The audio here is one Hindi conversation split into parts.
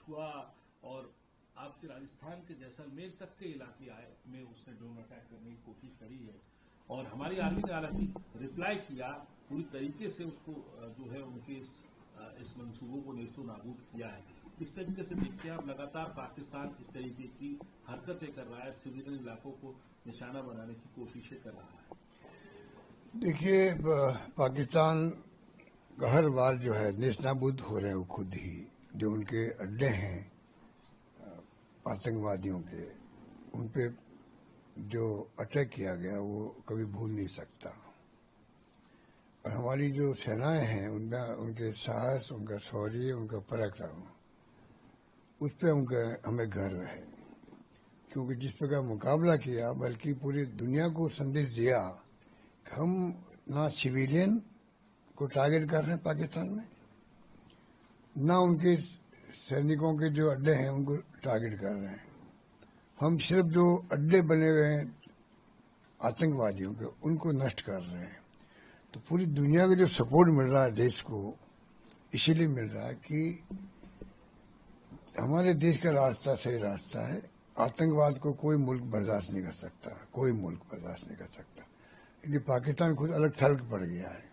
कठुआ और आपके राजस्थान के जैसलमेर तक के इलाके आए में उसने ड्रोन अटैक करने की कोशिश करी है और हमारी आर्मी ने हालांकि रिप्लाई किया, पूरी तरीके से उसको जो है उनके इस मंसूबों को नेस्तो नाबूद किया है। इस तरीके से देखते हैं आप, लगातार पाकिस्तान इस तरीके की हरकतें कर रहा है, सिविलियन इलाकों को निशाना बनाने की कोशिशें कर रहा है। देखिए, पाकिस्तान का हर बार जो है नेस्तनाबूद हो रहे हैं वो खुद ही, जो उनके अड्डे हैं आतंकवादियों के, उन पे जो अटैक किया गया वो कभी भूल नहीं सकता। और हमारी जो सेनाएं हैं उनमें उनके साहस, उनका शौर्य, उनका पराक्रम, उस पर हमें गर्व है, क्योंकि जिस प्रकार मुकाबला किया, बल्कि पूरी दुनिया को संदेश दिया कि हम ना सिविलियन को टारगेट कर रहे हैं पाकिस्तान में, ना उनके सैनिकों के जो अड्डे हैं उनको टारगेट कर रहे हैं। हम सिर्फ जो अड्डे बने हुए हैं आतंकवादियों के, उनको नष्ट कर रहे हैं। तो पूरी दुनिया का जो सपोर्ट मिल रहा है देश को, इसीलिए मिल रहा है कि हमारे देश का रास्ता सही रास्ता है। आतंकवाद को कोई मुल्क बर्दाश्त नहीं कर सकता, कोई मुल्क बर्दाश्त नहीं कर सकता। इसलिए पाकिस्तान खुद अलग थलग पड़ गया है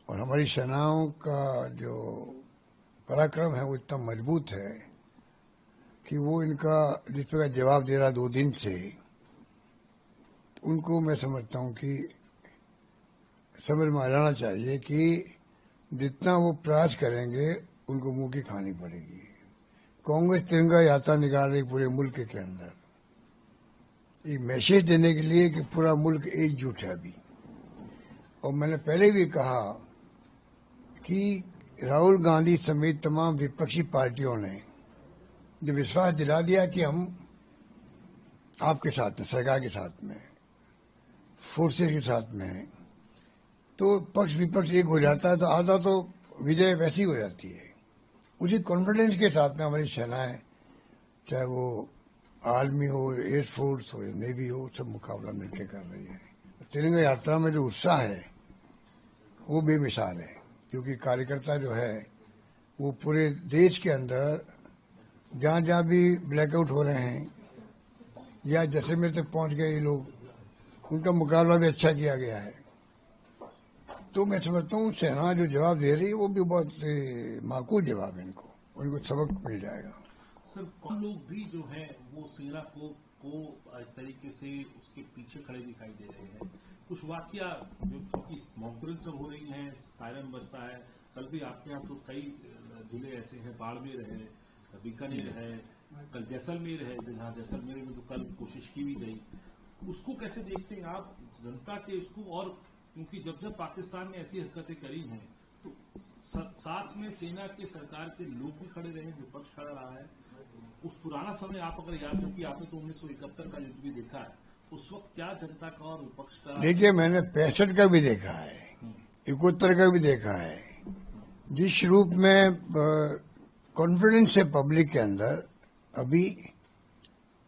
और हमारी सेनाओं का जो पराक्रम है वो इतना मजबूत है कि वो इनका जिस प्रकार जवाब दे रहा 2 दिन से, उनको मैं समझता हूँ कि समझ में आ जाना चाहिए कि जितना वो प्रयास करेंगे उनको मुंह की खानी पड़ेगी। कांग्रेस तिरंगा यात्रा निकाल रही पूरे मुल्क के अंदर, एक मैसेज देने के लिए कि पूरा मुल्क एकजुट है अभी। और मैंने पहले भी कहा कि राहुल गांधी समेत तमाम विपक्षी पार्टियों ने जो विश्वास दिला दिया कि हम आपके साथ हैं, सरकार के साथ में, फोर्सेस के साथ में हैं, तो पक्ष विपक्ष एक हो जाता है, तो आधा तो विजय वैसी हो जाती है। उसी कॉन्फिडेंस के साथ में हमारी सेनाएं, चाहे वो आर्मी हो, एयरफोर्स हो, नेवी हो, सब मुकाबला मिलकर कर रही है। तिरंगा यात्रा में जो उत्साह है वो बेमिसाल है, क्योंकि कार्यकर्ता जो है वो पूरे देश के अंदर जहाँ जहाँ भी ब्लैकआउट हो रहे हैं या जैसलमेर तक पहुँच गए ये लोग, उनका मुकाबला भी अच्छा किया गया है। तो मैं समझता हूँ सेना जो जवाब दे रही है वो भी बहुत माकूल जवाब है, उनको सबक मिल जाएगा। सर, कौन लोग भी जो है वो सेना को तरीके से उसके पीछे खड़े दिखाई दे रहे हैं। कुछ वाकया जो मॉकड्रिल सब हो रही हैं, सायरन बजता है, कल भी आपके यहाँ तो कई जिले ऐसे हैं, बाड़मेर है, बीकानेर है, कल जैसलमेर है, जहाँ जैसलमेर में तो कल कोशिश की भी गई। उसको कैसे देखते हैं आप, जनता के इसको? और क्योंकि जब जब पाकिस्तान ने ऐसी हरकतें करी हैं तो साथ में सेना के, सरकार के लोग भी खड़े रहे, विपक्ष खड़ा रहा है। उस पुराना समय आप अगर याद रखिए, आपने तो 1971 का युद्ध भी देखा है, उस वक्त क्या जनता का और विपक्ष का? देखिए, मैंने 65 का भी देखा है, 71 का भी देखा है। जिस रूप में कॉन्फिडेंस है पब्लिक के अंदर, अभी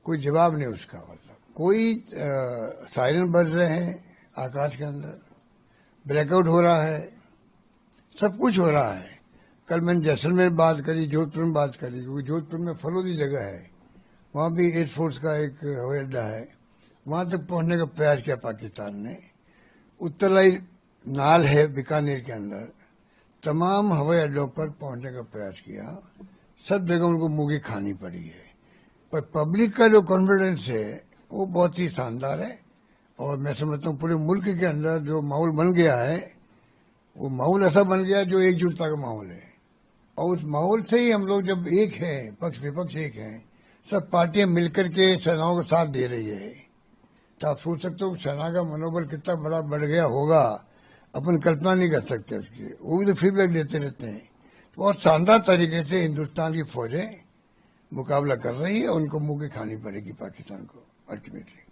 कोई जवाब नहीं उसका। मतलब कोई सायरन बज रहे हैं आकाश के अंदर, ब्रेकआउट हो रहा है, सब कुछ हो रहा है। कल मैंने जैसलमेर बात करी, जोधपुर में बात करी, क्योंकि जोधपुर में फलोदी जगह है, वहाँ भी एयरफोर्स का एक हवाई अड्डा है, वहाँ तक पहुँचने का प्रयास किया पाकिस्तान ने। उत्तरलाई नाल है बीकानेर के अंदर, तमाम हवाई अड्डों पर पहुँचने का प्रयास किया, सब जगह उनको मुँह की खानी पड़ी है। पर पब्लिक का जो कॉन्फिडेंस है वो बहुत ही शानदार है और मैं समझता हूँ पूरे मुल्क के अंदर जो माहौल बन गया है, वो माहौल ऐसा बन गया जो एकजुटता का माहौल है। और उस माहौल से ही हम लोग जब एक हैं, पक्ष विपक्ष एक हैं, सब पार्टियां मिलकर के सेनाओं को साथ दे रही है, तो आप सोच सकते हो सेना का मनोबल कितना बड़ा बढ़ गया होगा, अपन कल्पना नहीं कर सकते उसकी। वो भी तो फीडबैक देते रहते हैं। तो बहुत शानदार तरीके से हिंदुस्तान की फौजें मुकाबला कर रही है, उनको मुंह की खानी पड़ेगी पाकिस्तान को अल्टीमेटली।